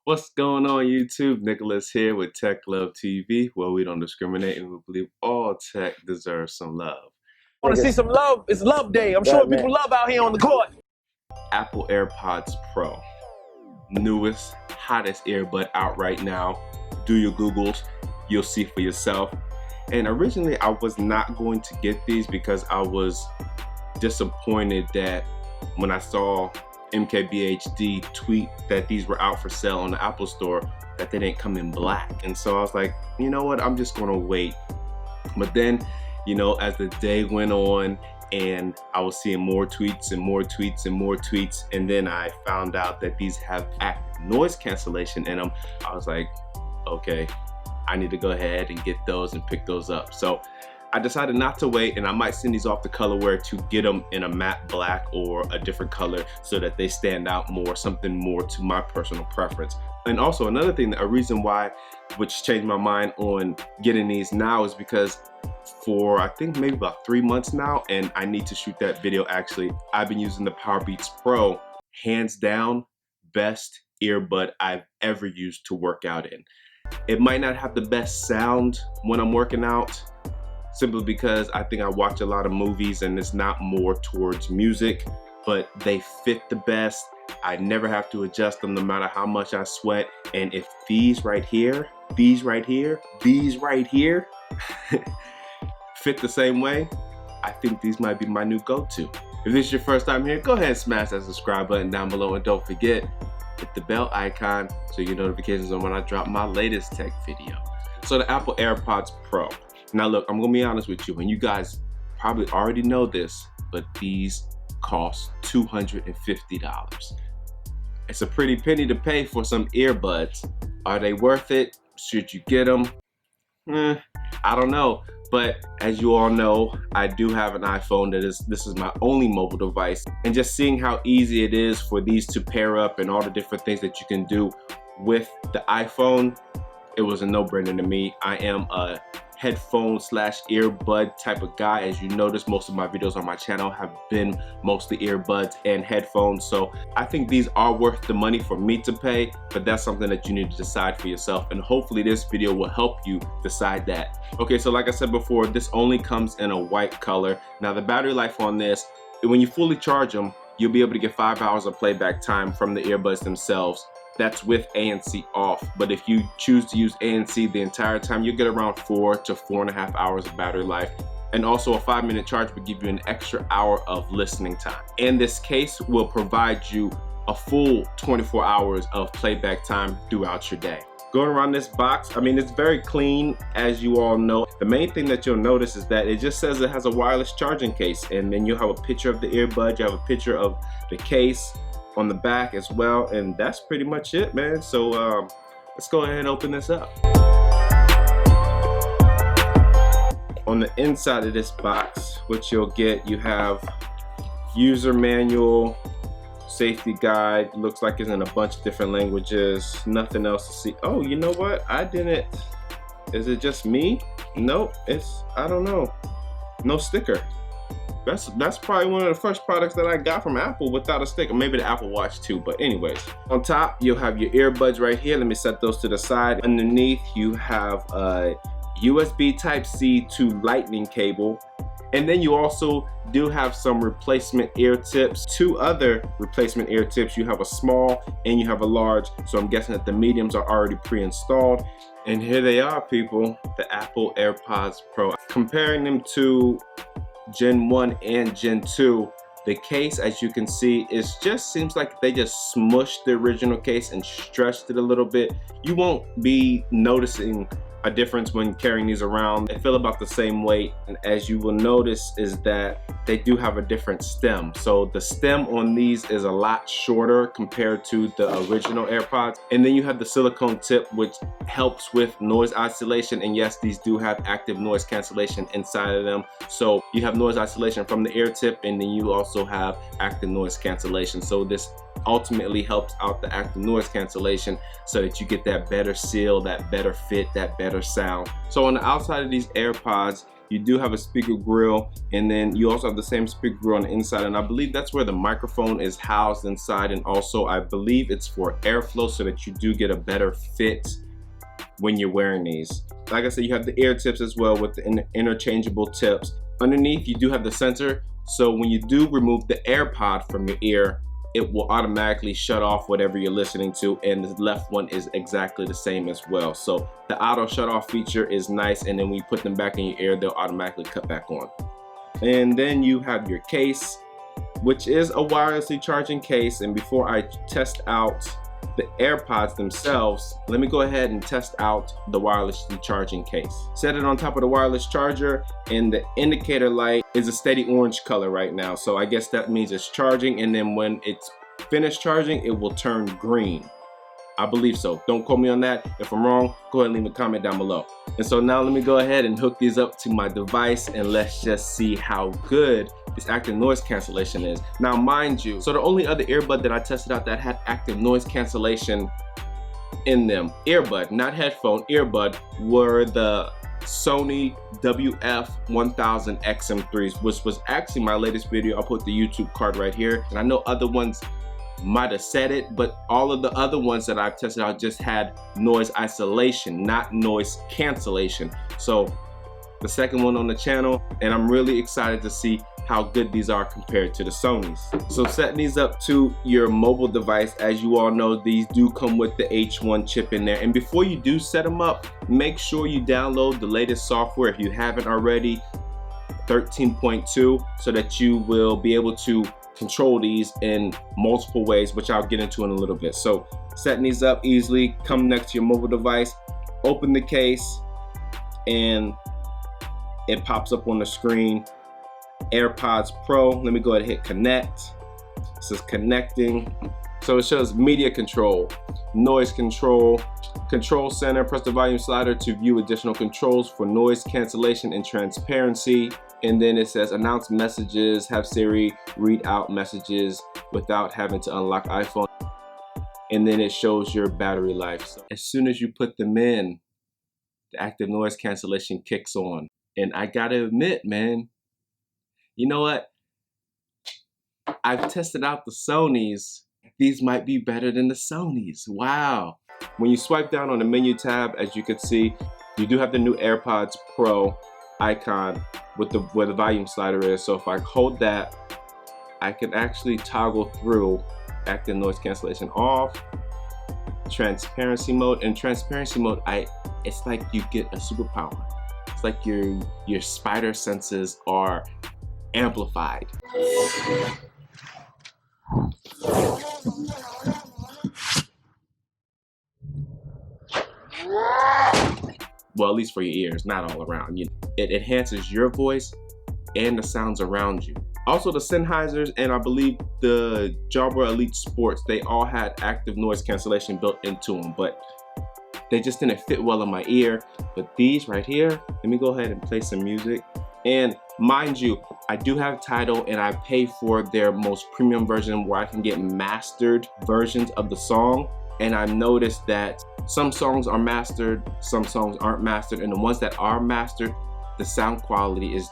What's going on YouTube? Nicholas here with Tech Love TV, where we don't discriminate and we believe all tech deserves some love. Want to see some love? It's love day. I'm showing people love out here on the court. Apple AirPods Pro. Newest, hottest earbud out right now. Do your Googles, you'll see for yourself. And originally I was not going to get these because I was disappointed that when I saw MKBHD tweet that these were out for sale on the Apple Store, that they didn't come in black. And so I was like, you know what, I'm just gonna wait. But then, you know, as the day went on and I was seeing more tweets and more tweets and more tweets, and then I found out that these have active noise cancellation in them, I was like, okay, I need to go ahead and get those and pick those up. So I decided not to wait, and I might send these off to Colorware to get them in a matte black or a different color so that they stand out more, something more to my personal preference. And also another thing, a reason why, which changed my mind on getting these now, is because for I think maybe about 3 months now, and I need to shoot that video actually, I've been using the Powerbeats Pro, hands down best earbud I've ever used to work out in. It might not have the best sound when I'm working out, simply because I think I watch a lot of movies and it's not more towards music, but they fit the best. I never have to adjust them no matter how much I sweat. And if these right here fit the same way, I think these might be my new go-to. If this is your first time here, go ahead and smash that subscribe button down below, and don't forget, hit the bell icon so you get notifications on when I drop my latest tech video. So the Apple AirPods Pro. Now look, I'm gonna be honest with you, and you guys probably already know this, but these cost $250. It's a pretty penny to pay for some earbuds. Are they worth it? Should you get them? I don't know. But as you all know, I do have an iPhone this is my only mobile device. And just seeing how easy it is for these to pair up and all the different things that you can do with the iPhone, it was a no-brainer to me. I am a headphone / earbud type of guy. As you notice, most of my videos on my channel have been mostly earbuds and headphones, so I think these are worth the money for me to pay, but that's something that you need to decide for yourself, and hopefully this video will help you decide that. Okay, so like I said before, this only comes in a white color. Now the battery life on this, when you fully charge them, you'll be able to get 5 hours of playback time from the earbuds themselves. That's with ANC off, but if you choose to use ANC the entire time, you get around 4 to 4.5 hours of battery life. And also a 5-minute charge will give you an extra hour of listening time. And this case will provide you a full 24 hours of playback time throughout your day. Going around this box, I mean, it's very clean, as you all know. The main thing that you'll notice is that it just says it has a wireless charging case, and then you'll have a picture of the earbud, you have a picture of the case on the back as well, and that's pretty much it, man. So let's go ahead and open this up. On the inside of this box, what you'll get, you have user manual, safety guide, looks like it's in a bunch of different languages, nothing else to see. Oh, you know what, is it just me? Nope, I don't know, no sticker. That's probably one of the first products that I got from Apple without a sticker. Maybe the Apple Watch too, but anyways. On top, you'll have your earbuds right here. Let me set those to the side. Underneath, you have a USB Type-C to Lightning cable. And then you also do have some replacement ear tips. 2 other replacement ear tips. You have a small and you have a large. So I'm guessing that the mediums are already pre-installed. And here they are, people, the Apple AirPods Pro. Comparing them to Gen 1 and Gen 2, the case, as you can see, seems like they just smushed the original case and stretched it a little bit. You won't be noticing a difference when carrying these around. They feel about the same weight, and as you will notice is that they do have a different stem. So the stem on these is a lot shorter compared to the original AirPods. And then you have the silicone tip, which helps with noise isolation. And yes, these do have active noise cancellation inside of them. So you have noise isolation from the ear tip, and then you also have active noise cancellation. So this ultimately helps out the active noise cancellation so that you get that better seal, that better fit, that better sound. So on the outside of these AirPods, You do have a speaker grill, and then you also have the same speaker grill on the inside, and I believe that's where the microphone is housed inside, and also I believe it's for airflow so that you do get a better fit when you're wearing these. Like I said, you have the ear tips as well with the interchangeable tips. Underneath, you do have the sensor, so when you do remove the AirPod from your ear, it will automatically shut off whatever you're listening to, and the left one is exactly the same as well. So the auto shut off feature is nice, and then when you put them back in your ear, they'll automatically cut back on. And then you have your case, which is a wirelessly charging case. And before I test out the AirPods themselves, let me go ahead and test out the wirelessly charging case. Set it on top of the wireless charger, and the indicator light is a steady orange color right now. So I guess that means it's charging, and then when it's finished charging, it will turn green. I believe so. Don't quote me on that. If I'm wrong, go ahead and leave a comment down below. And so now let me go ahead and hook these up to my device, and let's just see how good this active noise cancellation is. Now mind you, so the only other earbud that I tested out that had active noise cancellation in them, earbud, not headphone, earbud, were the Sony WF-1000 XM3s, which was actually my latest video. I'll put the YouTube card right here. And I know other ones might have said it, but all of the other ones that I've tested out just had noise isolation, not noise cancellation. So the second one on the channel, and I'm really excited to see how good these are compared to the Sonys. So setting these up to your mobile device, as you all know, these do come with the H1 chip in there. And before you do set them up, make sure you download the latest software if you haven't already, 13.2, so that you will be able to control these in multiple ways, which I'll get into in a little bit. So setting these up easily, come next to your mobile device, open the case, and it pops up on the screen, AirPods Pro. Let me go ahead and hit connect. It says connecting. So it shows media control, noise control, control center. Press the volume slider to view additional controls for noise cancellation and transparency. And then it says announce messages, have Siri read out messages without having to unlock iPhone. And then it shows your battery life. So as soon as you put them in, the active noise cancellation kicks on. And I gotta admit, man, you know what? I've tested out the Sonys. These might be better than the Sonys. Wow. When you swipe down on the menu tab, as you can see, you do have the new AirPods Pro icon with where the volume slider is. So if I hold that, I can actually toggle through active noise cancellation off, transparency mode. In transparency mode, it's like you get a superpower. It's like your spider senses are amplified. Well, at least for your ears, not all around. It enhances your voice and the sounds around you. Also, the Sennheisers and I believe the Jabra Elite Sports, they all had active noise cancellation built into them, but they just didn't fit well in my ear. But these right here, let me go ahead and play some music. And mind you, I do have Tidal, and I pay for their most premium version where I can get mastered versions of the song. And I've noticed that some songs are mastered, some songs aren't mastered, and the ones that are mastered, the sound quality is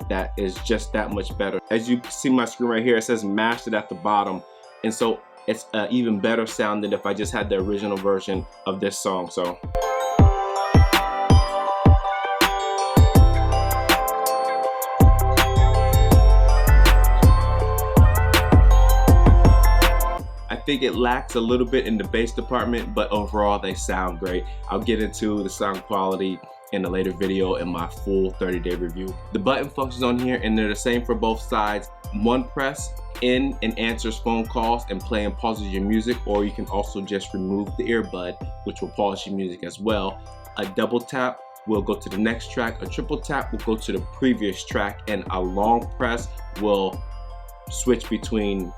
just that much better. As you see my screen right here, it says mastered at the bottom, and so it's even better sound than if I just had the original version of this song. So I think it lacks a little bit in the bass department, but overall they sound great. I'll get into the sound quality in a later video in my full 30-day review. The button functions on here, and they're the same for both sides. One press in and answers phone calls and play and pauses your music, or you can also just remove the earbud, which will pause your music as well. A double tap will go to the next track, a triple tap will go to the previous track, and a long press will switch between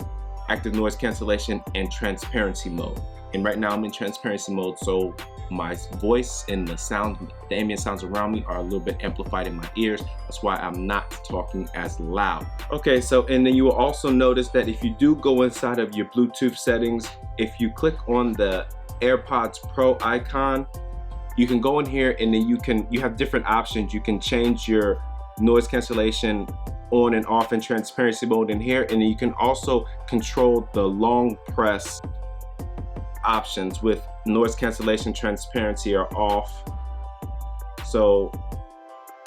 active noise cancellation and transparency mode. And right now I'm in transparency mode, so my voice and the sound, the ambient sounds around me are a little bit amplified in my ears. That's why I'm not talking as loud. Okay, so and then you will also notice that if you do go inside of your Bluetooth settings, if you click on the AirPods Pro icon, you can go in here and then you have different options. You can change your noise cancellation on and off in transparency mode in here, and then you can also control the long press options with noise cancellation, transparency are off. So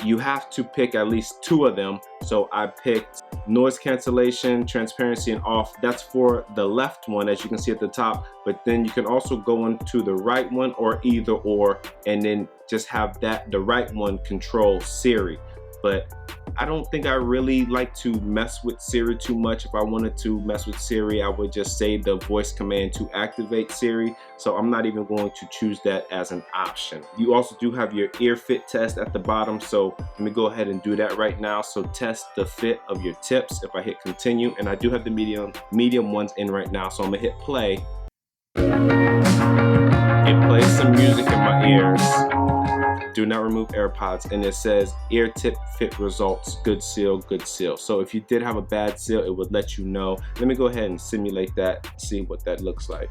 you have to pick at least 2 of them. So I picked noise cancellation, transparency, and off. That's for the left one, as you can see at the top, but then you can also go into the right one, or either or, and then just have the right one control Siri. But I don't think I really like to mess with Siri too much. If I wanted to mess with Siri, I would just say the voice command to activate Siri. So I'm not even going to choose that as an option. You also do have your ear fit test at the bottom. So let me go ahead and do that right now. So test the fit of your tips. If I hit continue, and I do have the medium ones in right now. So I'm gonna hit play. It plays some music in my ears. Do not remove AirPods, and it says ear tip fit results, good seal, good seal. So if you did have a bad seal, it would let you know. Let me go ahead and simulate that, see what that looks like.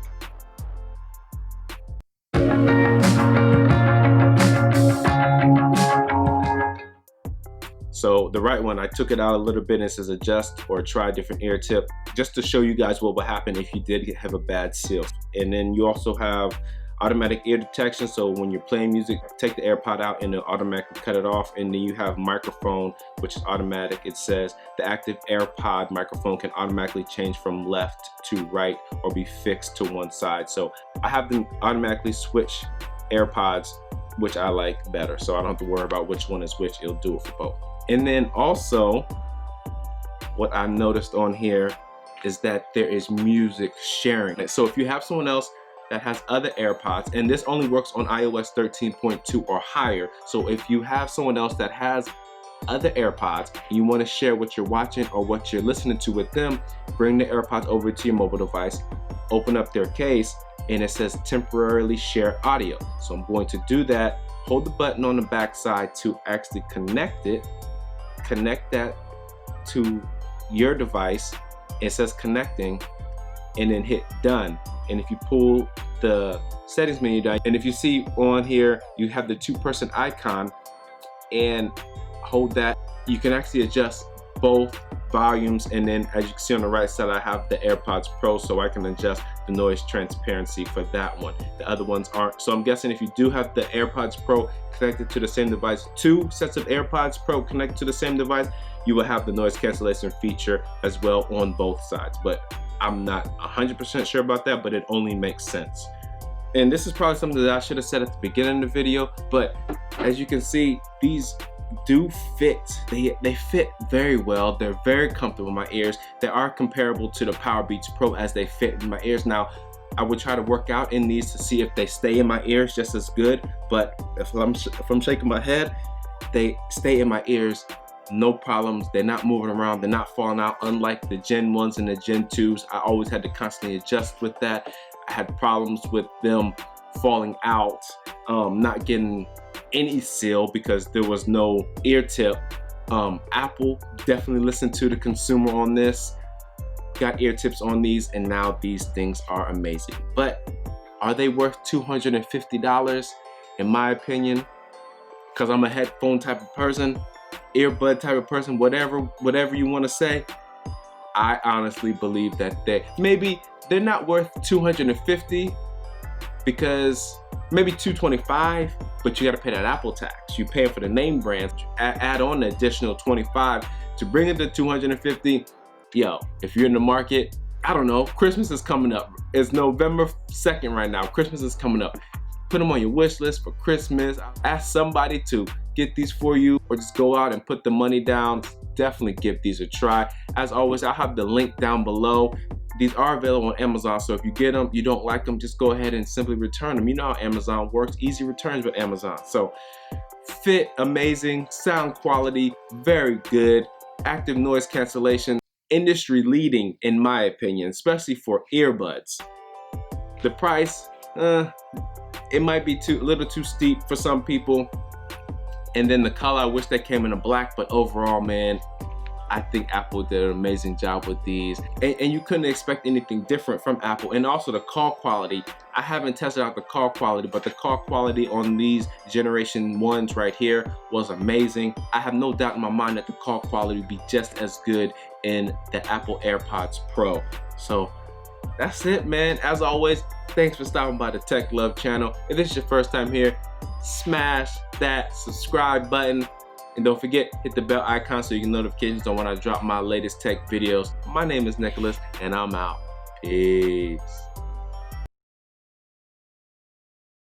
So the right one, I took it out a little bit and it says adjust or try different ear tip, just to show you guys what will happen if you did have a bad seal. And then you also have automatic ear detection. So when you're playing music, take the AirPod out and it'll automatically cut it off. And then you have microphone, which is automatic. It says the active AirPod microphone can automatically change from left to right or be fixed to one side. So I have them automatically switch AirPods, which I like better. So I don't have to worry about which one is which. It'll do it for both. And then also what I noticed on here is that there is music sharing. So if you have someone else that has other AirPods, and this only works on iOS 13.2 or higher. So if you have someone else that has other AirPods and you want to share what you're watching or what you're listening to with them, bring the AirPods over to your mobile device, open up their case, and it says temporarily share audio. So I'm going to do that, hold the button on the back side to actually connect it, connect that to your device. It says connecting, and then hit done. And if you pull the settings menu down, and if you see on here, you have the 2-person icon, and hold that, you can actually adjust both volumes. And then as you can see on the right side, I have the AirPods Pro, so I can adjust the noise transparency for that one. The other ones aren't. So I'm guessing if you do have the AirPods Pro connected to the same device, 2 sets of AirPods Pro connected to the same device, you will have the noise cancellation feature as well on both sides. But I'm not 100% sure about that, but it only makes sense. And this is probably something that I should have said at the beginning of the video, but as you can see, these do fit. They fit very well. They're very comfortable in my ears. They are comparable to the Powerbeats Pro as they fit in my ears. Now, I would try to work out in these to see if they stay in my ears just as good, but if I'm shaking my head, they stay in my ears. No problems. They're not moving around. They're not falling out, unlike the Gen 1s and the Gen 2s. I always had to constantly adjust with that. I had problems with them falling out, not getting any seal because there was no ear tip. Apple definitely listened to the consumer on this, got ear tips on these, and now these things are amazing. But are they worth $250? In my opinion, because I'm a headphone type of person, earbud type of person, whatever you want to say, I honestly believe that they're not worth $250, because maybe $225, but you got to pay that Apple tax. You pay for the name brands, add on the additional $25 to bring it to $250. Yo, if you're in the market, I don't know, Christmas is coming up. It's November 2nd right now. Christmas is coming up. Put them on your wish list for Christmas. Ask somebody to get these for you, or just go out and put the money down. Definitely give these a try. As always, I'll have the link down below. These are available on Amazon, so if you get them, you don't like them, just go ahead and simply return them. You know how Amazon works, easy returns with Amazon. So fit amazing, sound quality very good, active noise cancellation, industry leading in my opinion, especially for earbuds. The price, it might be a little too steep for some people. And then the color, I wish they came in a black, but overall, man, I think Apple did an amazing job with these, and you couldn't expect anything different from Apple. And also the call quality. I haven't tested out the call quality, but the call quality on these generation 1s right here was amazing. I have no doubt in my mind that the call quality would be just as good in the Apple AirPods Pro. So that's it, man. As always, thanks for stopping by the Tech Love channel. If this is your first time here, smash that subscribe button. And don't forget, hit the bell icon so you get notifications on when I drop my latest tech videos. My name is Nicholas, and I'm out. Peace.